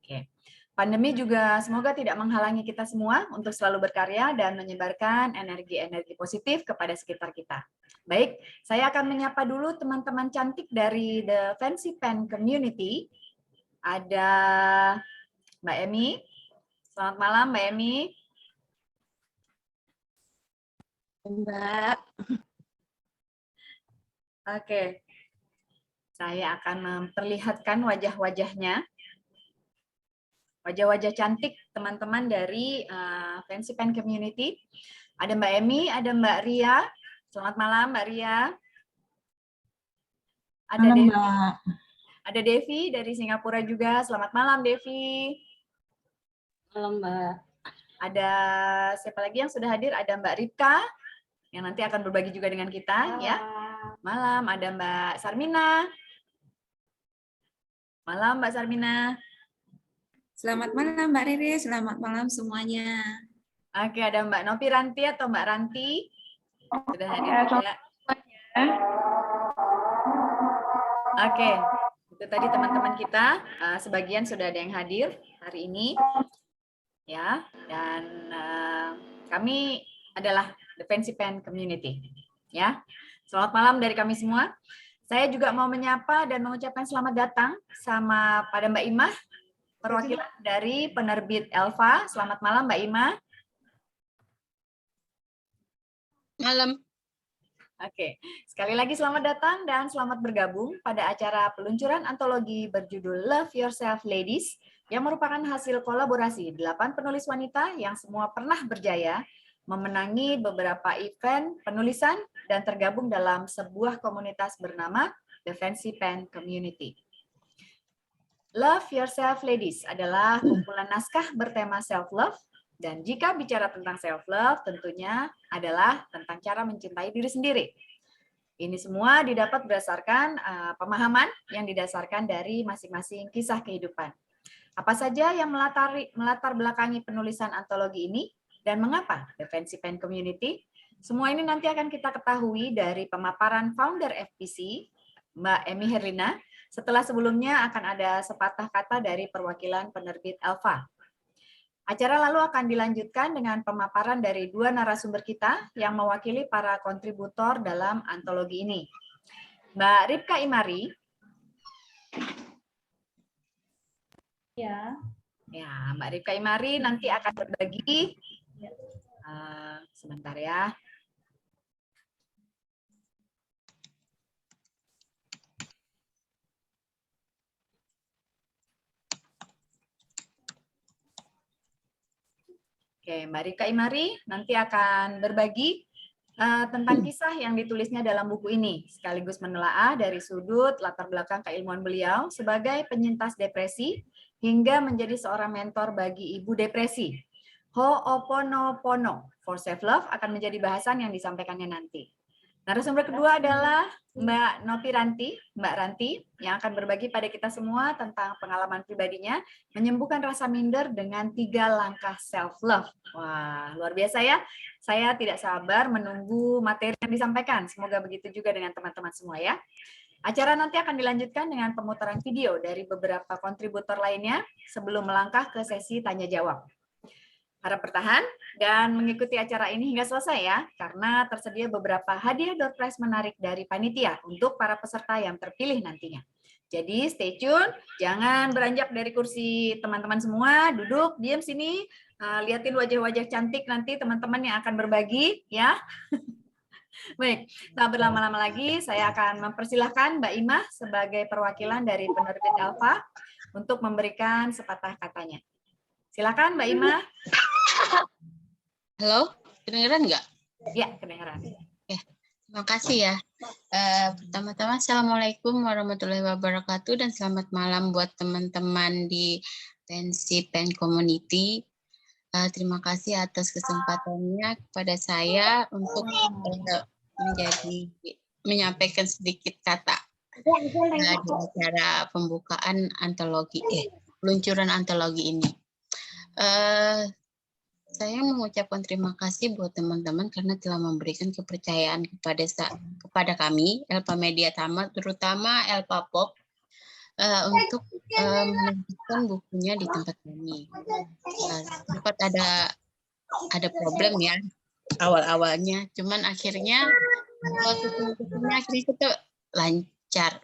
Oke. Pandemi juga semoga tidak menghalangi kita semua untuk selalu berkarya dan menyebarkan energi-energi positif kepada sekitar kita. Baik, saya akan menyapa dulu teman-teman cantik dari The Fancy Pen Community. Ada Mbak Emi. Selamat malam, Mbak Emi. Mbak. Oke. Saya akan memperlihatkan wajah-wajahnya. Wajah-wajah cantik teman-teman dari Fancy Pen Community. Ada Mbak Emi, ada Mbak Ria. Selamat malam, Mbak Ria. Ada Malam, Devi. Mbak. Ada Devi dari Singapura juga. Selamat malam, Devi. Malam, Mbak. Ada siapa lagi yang sudah hadir? Ada Mbak Ripka yang nanti akan berbagi juga dengan kita. Ya. Malam, ada Mbak Sarmina. Malam, Mbak Sarmina. Selamat malam Mbak Riri, selamat malam semuanya. Oke, ada Mbak Novi Ranti atau Mbak Ranti. Sudah hadir juga. Oke, itu tadi teman-teman kita. Sebagian sudah ada yang hadir hari ini. Ya, dan kami adalah The Fancy Pen Community. Ya, selamat malam dari kami semua. Saya juga mau menyapa dan mengucapkan selamat datang sama pada Mbak Imah, perwakilan dari penerbit Elva. Selamat malam Mbak Imah. Malam. Oke, sekali lagi selamat datang dan selamat bergabung pada acara peluncuran antologi berjudul Love Yourself Ladies yang merupakan hasil kolaborasi 8 penulis wanita yang semua pernah berjaya memenangi beberapa event penulisan dan tergabung dalam sebuah komunitas bernama The Fancy Pen Community. Love Yourself Ladies adalah kumpulan naskah bertema self-love, dan jika bicara tentang self-love tentunya adalah tentang cara mencintai diri sendiri. Ini semua didapat berdasarkan pemahaman yang didasarkan dari masing-masing kisah kehidupan. Apa saja yang melatar belakangi penulisan antologi ini dan mengapa The Fancy Pen Community? Semua ini nanti akan kita ketahui dari pemaparan founder FPC, Mbak Emi Herlina, setelah sebelumnya akan ada sepatah kata dari perwakilan penerbit Elva. Acara lalu akan dilanjutkan dengan pemaparan dari dua narasumber kita yang mewakili para kontributor dalam antologi ini. Mbak Ripka Imari. Ya. Ya, Mbak Ripka Imari nanti akan berbagi. Sebentar ya. Oke, Mbak Rika Imari nanti akan berbagi tentang kisah yang ditulisnya dalam buku ini, sekaligus menelaah dari sudut latar belakang keilmuan beliau sebagai penyintas depresi hingga menjadi seorang mentor bagi ibu depresi. Ho'oponopono for self-love akan menjadi bahasan yang disampaikannya nanti. Narasumber kedua adalah Mbak Novi Ranti, Mbak Ranti, yang akan berbagi pada kita semua tentang pengalaman pribadinya menyembuhkan rasa minder dengan 3 langkah self-love. Wah, luar biasa ya. Saya tidak sabar menunggu materi yang disampaikan. Semoga begitu juga dengan teman-teman semua ya. Acara nanti akan dilanjutkan dengan pemutaran video dari beberapa kontributor lainnya sebelum melangkah ke sesi tanya-jawab. Harap bertahan dan mengikuti acara ini hingga selesai ya, karena tersedia beberapa hadiah door prize menarik dari panitia untuk para peserta yang terpilih nantinya. Jadi stay tune, jangan beranjak dari kursi teman-teman semua, duduk, diam sini, liatin wajah-wajah cantik nanti teman-teman yang akan berbagi ya. Baik, tak berlama-lama lagi, saya akan mempersilahkan Mbak Imah sebagai perwakilan dari penerbit Elva untuk memberikan sepatah katanya. Silakan Mbak Imah. Halo, kedengeran nggak? Ya, kedengeran. Ya, terima kasih ya. Pertama-tama, Assalamualaikum warahmatullahi wabarakatuh dan selamat malam buat teman-teman di Fancy Pen Community. Terima kasih atas kesempatannya kepada saya untuk menyampaikan sedikit kata di acara pembukaan antologi, peluncuran antologi ini. Saya mengucapkan terima kasih buat teman-teman karena telah memberikan kepercayaan kepada kami, Elva Media Tama, terutama Elva Pop, untuk menerbitkan bukunya di tempat kami. Sempat ada problem ya awal-awalnya, cuman akhirnya akhirnya kita lancar.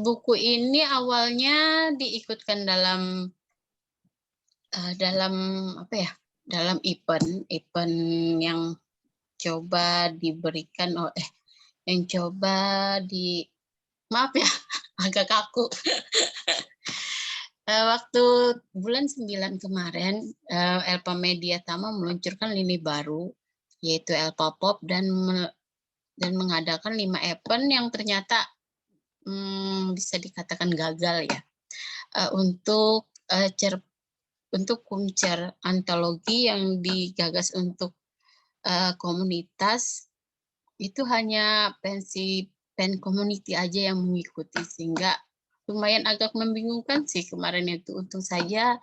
Buku ini awalnya diikutkan dalam apa ya? Dalam event yang coba diberikan yang coba maaf ya, agak kaku. Waktu bulan 9 kemarin, Elpa Media Tama meluncurkan lini baru, yaitu Elpa Pop, dan mengadakan 5 event yang ternyata bisa dikatakan gagal ya. Untuk kuncer antologi yang digagas untuk komunitas, itu hanya pensi pen community aja yang mengikuti, sehingga lumayan agak membingungkan sih kemarin itu. Untung saja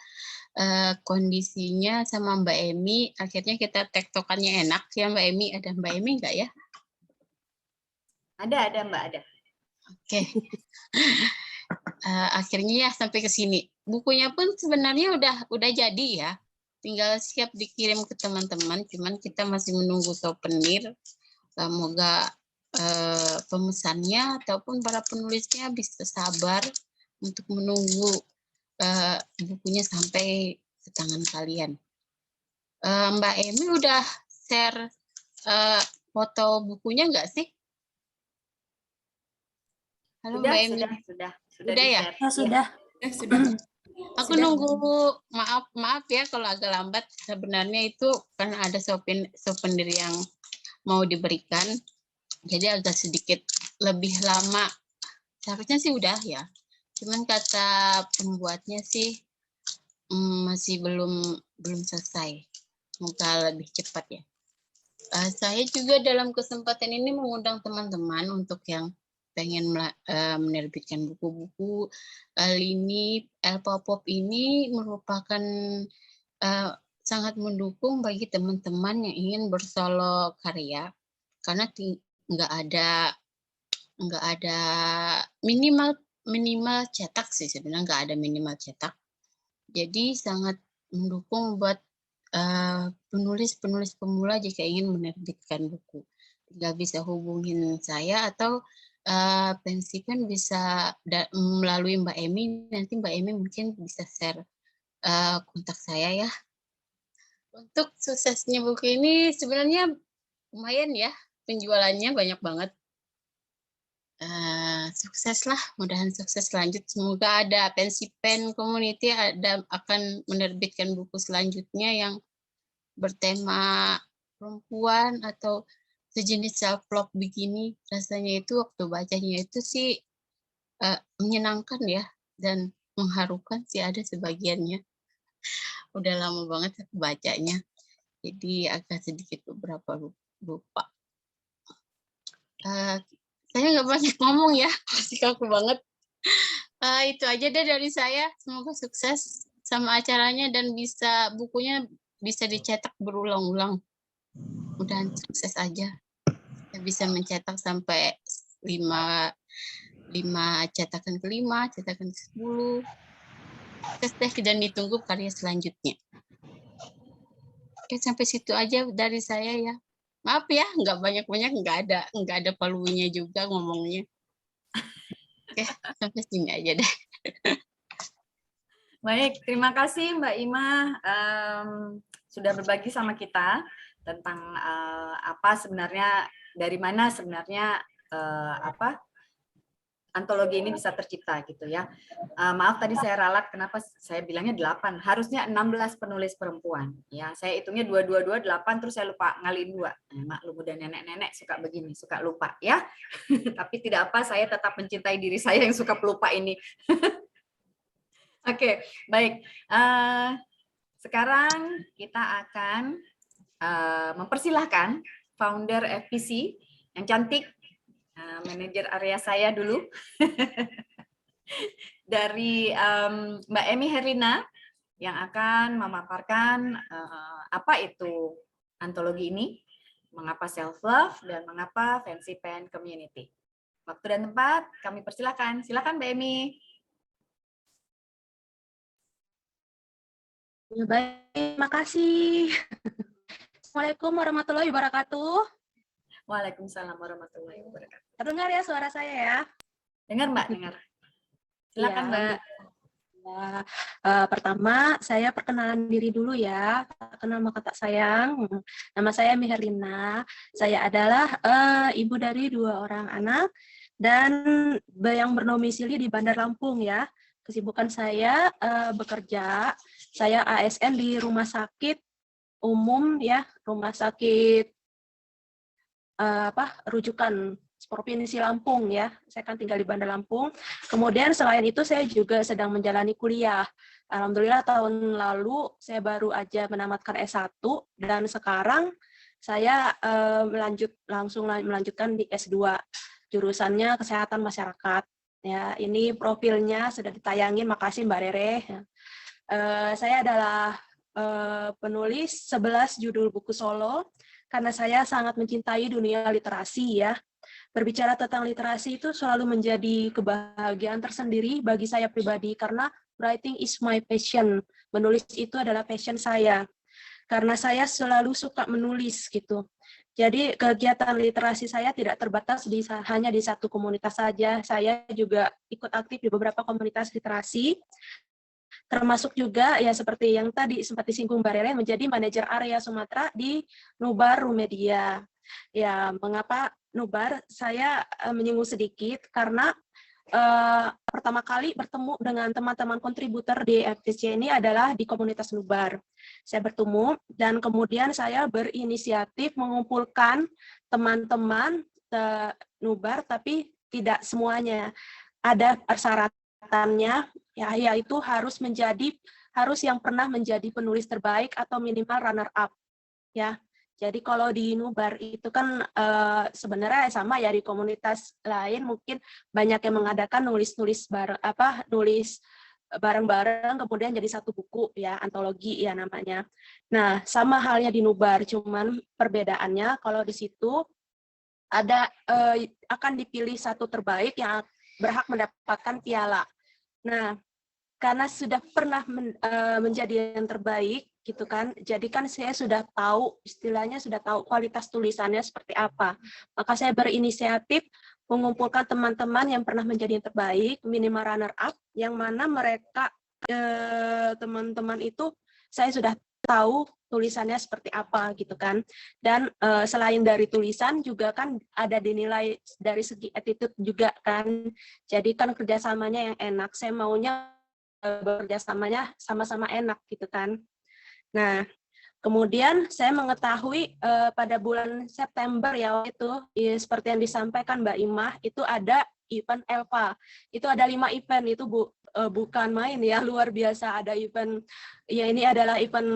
kondisinya sama Mbak Emi, akhirnya kita tektokannya enak ya Mbak Emi. Ada Mbak Emi nggak ya? Ada Mbak, ada. Oke. Akhirnya ya sampai ke sini. Bukunya pun sebenarnya udah jadi ya. Tinggal siap dikirim ke teman-teman, cuman kita masih menunggu souvenir. Semoga pemesannya ataupun para penulisnya bisa sabar untuk menunggu bukunya sampai ke tangan kalian. Mbak Emi udah share foto bukunya nggak sih? Halo Mbak Emi. Sudah ya? Sudah. Aku nunggu, maaf ya kalau agak lambat. Sebenarnya itu karena ada souvenir yang mau diberikan, jadi agak sedikit lebih lama. Seharusnya sih udah ya. Cuman kata pembuatnya sih masih belum selesai. Semoga lebih cepat ya. Saya juga dalam kesempatan ini mengundang teman-teman untuk yang pengen menerbitkan buku-buku lini Elpa Pop ini merupakan sangat mendukung bagi teman-teman yang ingin bersolo karya, karena nggak ada minimal cetak sih, sebenarnya nggak ada minimal cetak. Jadi sangat mendukung buat penulis pemula jika ingin menerbitkan buku. Tinggal bisa hubungin saya atau Pensi kan bisa melalui Mbak Emi. Nanti Mbak Emi mungkin bisa share kontak saya ya. Untuk suksesnya buku ini sebenarnya lumayan ya, penjualannya banyak banget. Sukses lah, mudahan sukses lanjut. Semoga ada Pensi Pen Community akan menerbitkan buku selanjutnya yang bertema perempuan atau sejenis self love begini. Rasanya itu waktu bacanya itu sih menyenangkan ya, dan mengharukan sih ada sebagiannya. Udah lama banget aku bacanya, jadi agak sedikit beberapa lupa. Saya nggak banyak ngomong ya, masih kaku banget. Itu aja deh dari saya. Semoga sukses sama acaranya dan bukunya bisa dicetak berulang-ulang. Mudahan sukses aja. Saya bisa mencetak sampai 5 cetakan ke-5, cetakan ke-10. Sukses deh, dan ditunggu karya selanjutnya. Oke, sampai situ aja dari saya ya. Maaf ya, nggak banyak-banyak, nggak ada palunya juga ngomongnya. Oke, sampai sini aja deh. Baik, terima kasih Mbak Ima sudah berbagi sama kita tentang dari mana sebenarnya antologi ini bisa tercipta gitu ya. Maaf tadi saya ralat, kenapa saya bilangnya 8, harusnya 16 penulis perempuan. Ya, saya hitungnya 2, 8, terus saya lupa ngaliin 2. Maklum udah nenek-nenek suka begini, suka lupa ya. Tapi tidak apa, saya tetap mencintai diri saya yang suka pelupa ini. Oke, baik. Sekarang kita akan mempersilahkan founder FPC yang cantik, manajer area saya dulu, dari Mbak Emi Herlina, yang akan memaparkan apa itu antologi ini, mengapa self-love, dan mengapa Fancy Pen Community. Waktu dan tempat kami persilakan. Silakan Mbak Emi. Ya, baik, terima kasih. Assalamualaikum warahmatullahi wabarakatuh. Waalaikumsalam warahmatullahi wabarakatuh. Terdengar ya suara saya ya? Dengar Mbak, dengar. Silakan Ya, Mbak. Pertama, saya perkenalan diri dulu ya. Kenal maka tak sayang. Nama saya Miherlina. Saya adalah ibu dari 2 orang anak dan yang berdomisili di Bandar Lampung ya. Kesibukan saya bekerja. Saya ASN di rumah sakit umum ya, rumah sakit rujukan Provinsi Lampung ya. Saya kan tinggal di Bandar Lampung. Kemudian selain itu saya juga sedang menjalani kuliah. Alhamdulillah tahun lalu saya baru aja menamatkan S1 dan sekarang saya langsung melanjutkan di S2. Jurusannya Kesehatan Masyarakat. Ya, ini profilnya sudah ditayangin. Makasih Mbak Rere. Saya adalah penulis 11 judul buku solo karena saya sangat mencintai dunia literasi ya. Berbicara tentang literasi itu selalu menjadi kebahagiaan tersendiri bagi saya pribadi karena writing is my passion. Menulis itu adalah passion saya. Karena saya selalu suka menulis gitu. Jadi kegiatan literasi saya tidak terbatas hanya di satu komunitas saja. Saya juga ikut aktif di beberapa komunitas literasi. Termasuk juga ya seperti yang tadi sempat disinggung Mbak Rere menjadi manajer area Sumatera di Nubar Rumedia. Ya, mengapa Nubar? Saya menyinggung sedikit karena pertama kali bertemu dengan teman-teman kontributor di FTC ini adalah di komunitas Nubar. Saya bertemu dan kemudian saya berinisiatif mengumpulkan teman-teman Nubar, tapi tidak semuanya. Ada persyaratannya, ya, yaitu harus yang pernah menjadi penulis terbaik atau minimal runner up, ya. Jadi kalau di Nubar itu kan sebenarnya sama ya, di komunitas lain mungkin banyak yang mengadakan nulis bareng-bareng kemudian jadi satu buku ya, antologi ya namanya. Nah, sama halnya di Nubar, cuman perbedaannya kalau di situ ada akan dipilih satu terbaik yang berhak mendapatkan piala. Nah, karena sudah pernah menjadi yang terbaik gitu kan, jadi kan saya sudah tahu, istilahnya sudah tahu kualitas tulisannya seperti apa. Maka saya berinisiatif mengumpulkan teman-teman yang pernah menjadi yang terbaik, minimal runner up, yang mana mereka teman-teman itu saya sudah tahu tulisannya seperti apa gitu kan. Dan selain dari tulisan juga kan ada dinilai dari segi attitude juga kan. Jadi kan kerjasamanya yang enak. Saya maunya bekerjasamanya sama-sama enak gitu kan. Nah, kemudian saya mengetahui pada bulan September ya itu seperti yang disampaikan Mbak Imah, itu ada event ELPA. Itu ada 5 event, itu bukan main ya, luar biasa. Ada event, ya ini adalah event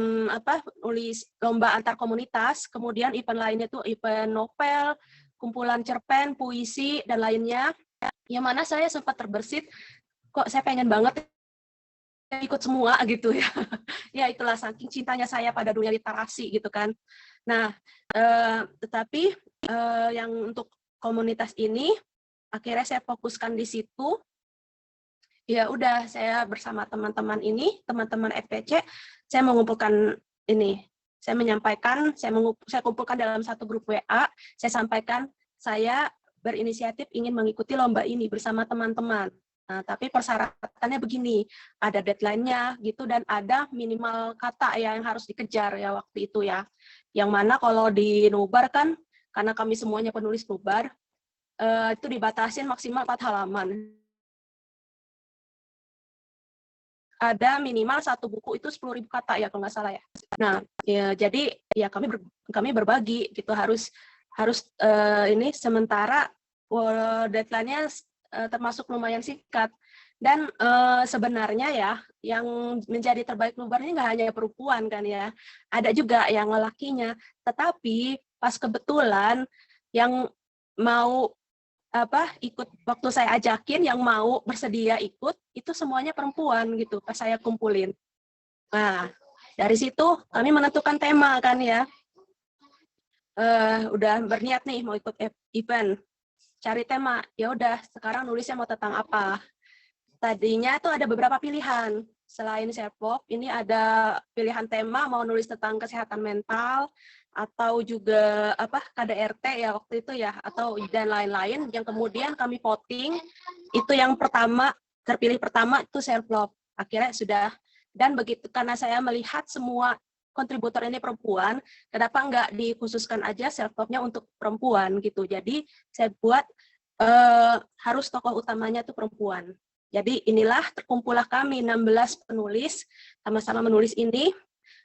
nulis lomba antar komunitas, kemudian event lainnya itu event novel, kumpulan cerpen, puisi, dan lainnya. Yang mana saya sempat terbersit, kok saya pengen banget ikut semua gitu ya. Ya itulah saking cintanya saya pada dunia literasi gitu kan. Nah, tetapi yang untuk komunitas ini akhirnya saya fokuskan di situ. Ya udah, saya bersama teman-teman ini, teman-teman FPC, saya mengumpulkan ini. Saya menyampaikan, saya kumpulkan dalam satu grup WA, saya sampaikan saya berinisiatif ingin mengikuti lomba ini bersama teman-teman. Nah, tapi persyaratannya begini, ada deadline-nya gitu dan ada minimal kata ya yang harus dikejar ya waktu itu ya. Yang mana kalau di Nubar kan, karena kami semuanya penulis Nubar, itu dibatasin maksimal 4 halaman. Ada minimal satu buku itu 10.000 kata ya kalau nggak salah ya. Nah, ya, jadi ya kami berbagi gitu harus ini sementara deadline-nya termasuk lumayan singkat. Dan sebenarnya ya, yang menjadi terbaik Nubar ini nggak hanya perempuan kan ya, ada juga yang lelakinya. Tetapi pas kebetulan yang mau ikut, waktu saya ajakin yang mau bersedia ikut, itu semuanya perempuan gitu, pas saya kumpulin. Nah, dari situ kami menentukan tema kan ya. Udah berniat nih mau ikut event. cari tema. Ya udah, sekarang nulisnya mau tentang apa. Tadinya tuh ada beberapa pilihan. Selain self-love, ini ada pilihan tema mau nulis tentang kesehatan mental, atau juga KDRT ya waktu itu ya, atau dan lain-lain yang kemudian kami voting. Itu yang pertama, terpilih pertama itu self-love. Akhirnya sudah, dan begitu karena saya melihat semua kontributor ini perempuan, kenapa nggak dikhususkan aja self-love-nya untuk perempuan gitu. Jadi saya buat harus tokoh utamanya tuh perempuan. Jadi inilah terkumpullah kami 16 penulis sama-sama menulis ini.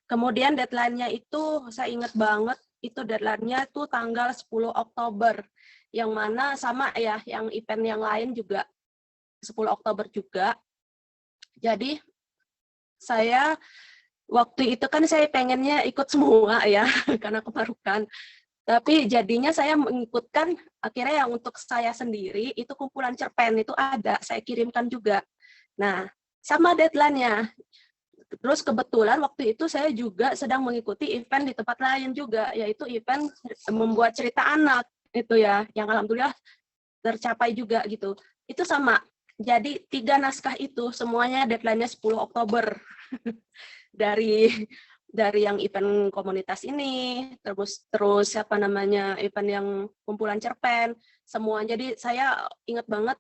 Kemudian deadline-nya itu saya ingat banget, itu deadline-nya tuh tanggal 10 Oktober. Yang mana sama ya, yang event yang lain juga 10 Oktober juga. Jadi saya waktu itu kan saya pengennya ikut semua ya, karena kemarukan. Tapi jadinya saya mengikutkan, akhirnya yang untuk saya sendiri, itu kumpulan cerpen itu ada, saya kirimkan juga. Nah, sama deadline-nya. Terus kebetulan waktu itu saya juga sedang mengikuti event di tempat lain juga, yaitu event membuat cerita anak, itu ya, yang alhamdulillah tercapai juga gitu. Itu sama. Jadi 3 naskah itu semuanya deadline-nya 10 Oktober. dari yang event komunitas ini, terus event yang kumpulan cerpen, semua. Jadi saya ingat banget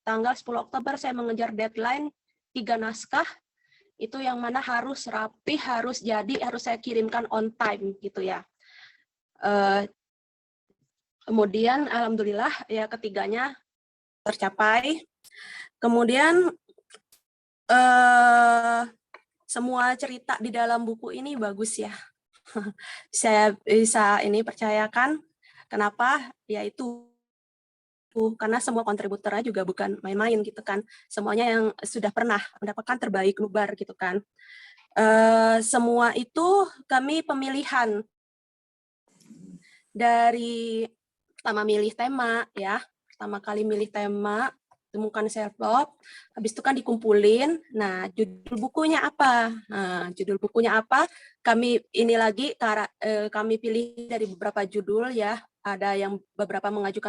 tanggal 10 Oktober saya mengejar deadline 3 naskah, itu yang mana harus rapi, harus jadi, harus saya kirimkan on time gitu ya. Kemudian alhamdulillah ya ketiganya tercapai. Kemudian semua cerita di dalam buku ini bagus ya. Saya bisa ini percayakan. Kenapa? Yaitu karena semua kontributornya juga bukan main-main gitu kan. Semuanya yang sudah pernah mendapatkan terbaik Nubar gitu kan. Semua itu kami pemilihan dari pertama milih tema ya. Pertama kali milih tema, temukan self-love, habis itu kan dikumpulin, nah judul bukunya apa? Nah, judul bukunya apa? Kami ini lagi, kami pilih dari beberapa judul ya, ada yang beberapa mengajukan